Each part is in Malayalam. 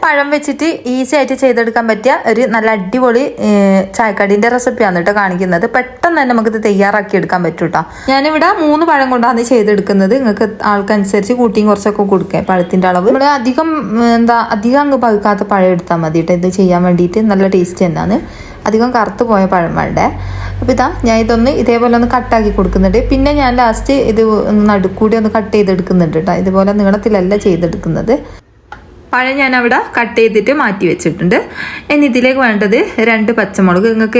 പഴം വെച്ചിട്ട് ഈസി ആയിട്ട് ചെയ്തെടുക്കാൻ പറ്റിയ ഒരു നല്ല അടിപൊളി ചായക്കടീൻ്റെ റെസിപ്പിയാണ് കേട്ടോ കാണിക്കുന്നത്. പെട്ടെന്ന് തന്നെ നമുക്കിത് തയ്യാറാക്കി എടുക്കാൻ പറ്റും കേട്ടോ. ഞാനിവിടെ 3 പഴം കൊണ്ടാണ് ചെയ്തെടുക്കുന്നത്. നിങ്ങൾക്ക് ആൾക്കനുസരിച്ച് കൂട്ടിയും കുറച്ചൊക്കെ കൊടുക്കുക പഴത്തിൻ്റെ അളവ്. നമ്മൾ അധികം അങ്ങ് പഴുക്കാത്ത പഴം എടുത്താൽ മതി കേട്ടോ ഇത് ചെയ്യാൻ വേണ്ടിയിട്ട്. നല്ല ടേസ്റ്റ് തന്നെയാണ്. അധികം കറുത്ത് പോയ പഴം വേണ്ടേ. അപ്പോൾ ഞാൻ ഇതൊന്ന് ഇതേപോലെ ഒന്ന് കട്ടാക്കി കൊടുക്കുന്നുണ്ട്. പിന്നെ ഞാൻ ലാസ്റ്റ് ഇത് നടുക്കൂടി ഒന്ന് കട്ട് ചെയ്തെടുക്കുന്നുണ്ട് കേട്ടോ. ഇതുപോലെ നീളത്തിലല്ല ചെയ്തെടുക്കുന്നത്. പഴം ഞാൻ അവിടെ കട്ട് ചെയ്തിട്ട് മാറ്റി വെച്ചിട്ടുണ്ട്. ഇനി ഇതിലേക്ക് വേണ്ടത് 2 പച്ചമുളക്. നിങ്ങൾക്ക്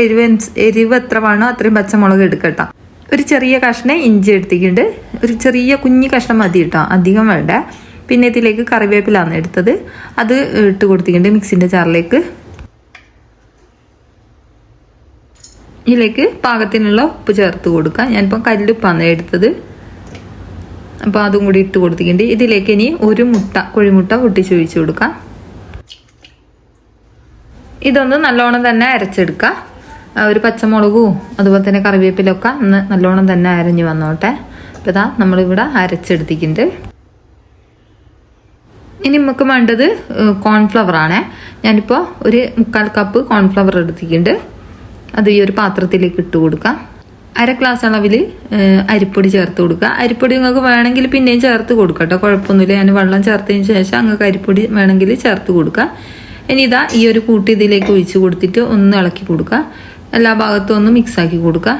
എരിവ് എത്ര വേണോ അത്രയും പച്ചമുളക് എടുക്കട്ടോ. ഒരു ചെറിയ കഷ്ണം ഇഞ്ചി എടുത്തിട്ടുണ്ട്. ഒരു ചെറിയ കുഞ്ഞി കഷ്ണം മതി കേട്ടോ, അധികം വേണ്ട. പിന്നെ ഇതിലേക്ക് കറിവേപ്പിലാണ് എടുത്തത്, അത് ഇട്ട് കൊടുത്തിട്ടുണ്ട് മിക്സിൻ്റെ ജാറിലേക്ക്. ഇതിലേക്ക് പാകത്തിനുള്ള ഉപ്പ് ചേർത്ത് കൊടുക്കാം. ഞാനിപ്പം കല്ലുപ്പാണ് എടുത്തത്, അപ്പോൾ അതും കൂടി ഇട്ട് കൊടുത്തിട്ടുണ്ട്. ഇതിലേക്ക് ഇനി ഒരു കോഴിമുട്ട പൊട്ടിച്ചൊഴിച്ച് കൊടുക്കാം. ഇതൊന്ന് നല്ലോണം തന്നെ അരച്ചെടുക്കാം. ഒരു പച്ചമുളകും അതുപോലെ തന്നെ കറിവേപ്പിലൊക്കെ ഒന്ന് നല്ലോണം തന്നെ അരഞ്ഞ് വന്നോട്ടെ. അപ്പോൾ നമ്മളിവിടെ അരച്ചെടുത്തിട്ടുണ്ട്. ഇനി നമുക്ക് വേണ്ടത് കോൺഫ്ലവർ ആണ്. ഞാനിപ്പോൾ ഒരു 1/4 കപ്പ് കോൺഫ്ലവർ എടുത്തിട്ടുണ്ട്. അത് ഈ ഒരു പാത്രത്തിലേക്ക് ഇട്ട് കൊടുക്കാം. 1/2 ഗ്ലാസ് അളവിൽ അരിപ്പൊടി ചേർത്ത് കൊടുക്കുക. അരിപ്പൊടി നിങ്ങൾക്ക് വേണമെങ്കിൽ പിന്നെയും ചേർത്ത് കൊടുക്കുക കേട്ടോ, കുഴപ്പമൊന്നുമില്ല. ഞാൻ വെള്ളം ചേർത്തതിന് ശേഷം നിങ്ങൾക്ക് അരിപ്പൊടി വേണമെങ്കിൽ ചേർത്ത് കൊടുക്കുക. ഇനി ഈ ഒരു കൂട്ടി ഇതിലേക്ക് ഒഴിച്ച് കൊടുത്തിട്ട് ഒന്ന് ഇളക്കി കൊടുക്കുക. എല്ലാ ഭാഗത്തും ഒന്ന് മിക്സാക്കി കൊടുക്കുക.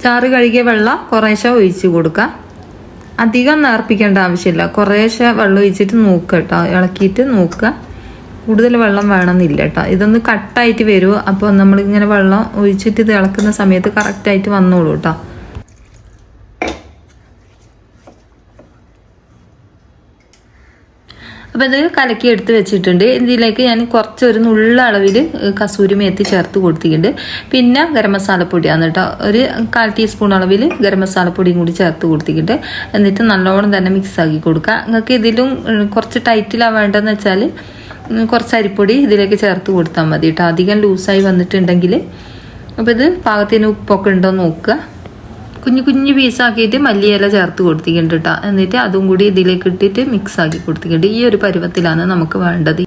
ചാറ് കഴുകിയ വെള്ളം കുറേശ്ശെ ഒഴിച്ച് കൊടുക്കുക. അധികം നേർപ്പിക്കേണ്ട ആവശ്യമില്ല. കുറേശ്ശെ വെള്ളം ഒഴിച്ചിട്ട് നോക്കുക കേട്ടോ, ഇളക്കിയിട്ട് നോക്കുക. കൂടുതൽ വെള്ളം വേണമെന്നില്ല കേട്ടോ. ഇതൊന്ന് കട്ടായിട്ട് വരുമോ, അപ്പോൾ നമ്മളിങ്ങനെ വെള്ളം ഒഴിച്ചിട്ട് ഇത് ഇളക്കുന്ന സമയത്ത് കറക്റ്റായിട്ട് വന്നോളൂ കേട്ടോ. അപ്പോൾ ഇത് കലക്കി എടുത്ത് വെച്ചിട്ടുണ്ട്. ഇതിലേക്ക് ഞാൻ കുറച്ചൊരു നുള്ള അളവിൽ കസൂരി മേത്തി ചേർത്ത് കൊടുത്തിട്ടുണ്ട്. പിന്നെ ഗരം മസാലപ്പൊടിയാണ് കേട്ടോ, ഒരു 1/4 ടീസ്പൂൺ അളവിൽ ഗരം മസാലപ്പൊടിയും കൂടി ചേർത്ത് കൊടുത്തിട്ടുണ്ട്. എന്നിട്ട് നല്ലോണം തന്നെ മിക്സാക്കി കൊടുക്കുക. നിങ്ങൾക്ക് ഇതിലും കുറച്ച് ടൈറ്റിലാണ് വേണ്ടതെന്ന് വെച്ചാൽ കുറച്ച് അരിപ്പൊടി ഇതിലേക്ക് ചേർത്ത് കൊടുത്താൽ മതി കേട്ടോ, അധികം ലൂസായി വന്നിട്ടുണ്ടെങ്കിൽ. അപ്പോൾ ഇത് പാകത്തിന് ഉപ്പൊക്കെ ഉണ്ടോ നോക്കുക. കുഞ്ഞു പീസാക്കിയിട്ട് മല്ലിയില ചേർത്ത് കൊടുത്തിട്ടുണ്ട് കേട്ടോ. എന്നിട്ട് അതും കൂടി ഇതിലേക്ക് ഇട്ടിട്ട് മിക്സാക്കി കൊടുത്തിട്ടുണ്ട്. ഈ ഒരു പരുവത്തിലാണ് നമുക്ക് വേണ്ടത്.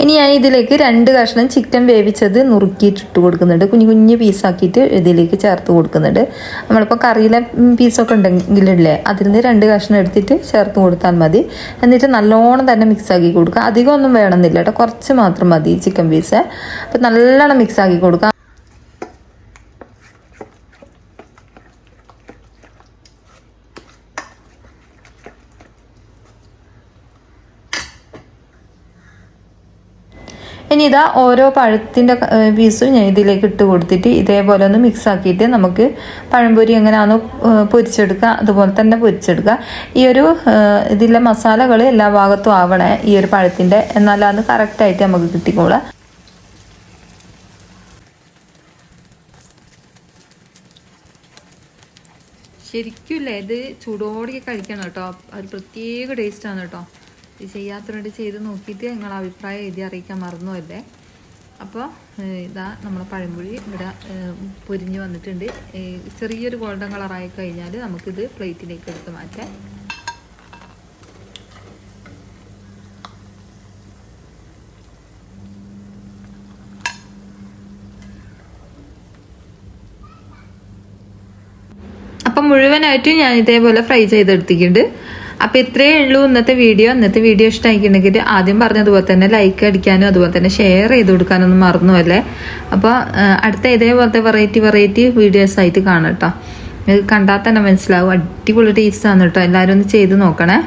ഇനി ഞാൻ ഇതിലേക്ക് 2 കഷ്ണം ചിക്കൻ വേവിച്ചത് നുറുക്കിയിട്ട് ഇട്ട് കൊടുക്കുന്നുണ്ട്. കുഞ്ഞു പീസാക്കിയിട്ട് ഇതിലേക്ക് ചേർത്ത് കൊടുക്കുന്നുണ്ട്. നമ്മളിപ്പോൾ കറിയിലെ പീസൊക്കെ ഉണ്ടെങ്കിലല്ലേ, അതിൽ നിന്ന് 2 കഷ്ണം എടുത്തിട്ട് ചേർത്ത് കൊടുത്താൽ മതി. എന്നിട്ട് നല്ലോണം തന്നെ മിക്സാക്കി കൊടുക്കുക. അധികം ഒന്നും വേണമെന്നില്ല കേട്ടോ, കുറച്ച് മാത്രം മതി ചിക്കൻ പീസ്. അപ്പോൾ നല്ലോണം മിക്സാക്കി കൊടുക്കുക. ഇനി ഓരോ പഴത്തിൻ്റെ പീസും ഞാൻ ഇതിലേക്ക് ഇട്ട് കൊടുത്തിട്ട് ഇതേപോലെ ഒന്ന് മിക്സ് ആക്കിയിട്ട് നമുക്ക് പഴംപൊരി എങ്ങനെയാണോ പൊരിച്ചെടുക്കുക അതുപോലെ തന്നെ പൊരിച്ചെടുക്കുക. ഈ ഒരു ഇതിലെ മസാലകൾ എല്ലാ ഭാഗത്തും ആവണേ ഈ ഒരു പഴത്തിൻ്റെ, എന്നാലാണ് കറക്റ്റായിട്ട് നമുക്ക് കിട്ടിക്കോളുക. ശരിക്കും ഇത് ചൂടോടെ കഴിക്കണം കേട്ടോ, അത് പ്രത്യേക ടേസ്റ്റാണ് കേട്ടോ. ഇത് ചെയ്യാത്തവരോട് ചെയ്ത് നോക്കിയിട്ട് നിങ്ങളുടെ അഭിപ്രായം എഴുതി അറിയിക്കാൻ മറന്നുമല്ലേ. അപ്പോൾ നമ്മളെ പഴംപൊരി ഇവിടെ പൊരിഞ്ഞ് വന്നിട്ടുണ്ട്. ചെറിയൊരു ഗോൾഡൻ കളറായി കഴിഞ്ഞാൽ നമുക്കിത് പ്ലേറ്റിലേക്ക് എടുത്ത് മാറ്റാം. അപ്പം മുഴുവനായിട്ടും ഞാൻ ഇതേപോലെ ഫ്രൈ ചെയ്തെടുത്തിട്ടുണ്ട്. അപ്പോൾ ഇത്രയേ ഉള്ളൂ ഇന്നത്തെ വീഡിയോ. ഇഷ്ടമായിട്ടുണ്ടെങ്കിൽ ആദ്യം പറഞ്ഞതുപോലെ തന്നെ ലൈക്ക് അടിക്കാനും അതുപോലെ തന്നെ ഷെയർ ചെയ്ത് കൊടുക്കാനൊന്നും മറന്നുമല്ലേ. അപ്പോൾ അടുത്ത ഇതേപോലത്തെ വെറൈറ്റി വീഡിയോസ് ആയിട്ട് കാണാം കേട്ടോ. കണ്ടാൽ തന്നെ മനസ്സിലാവും, അടിപൊളി ടേസ്റ്റാണ് കേട്ടോ. എല്ലാവരും ഒന്ന് ചെയ്ത് നോക്കണേ.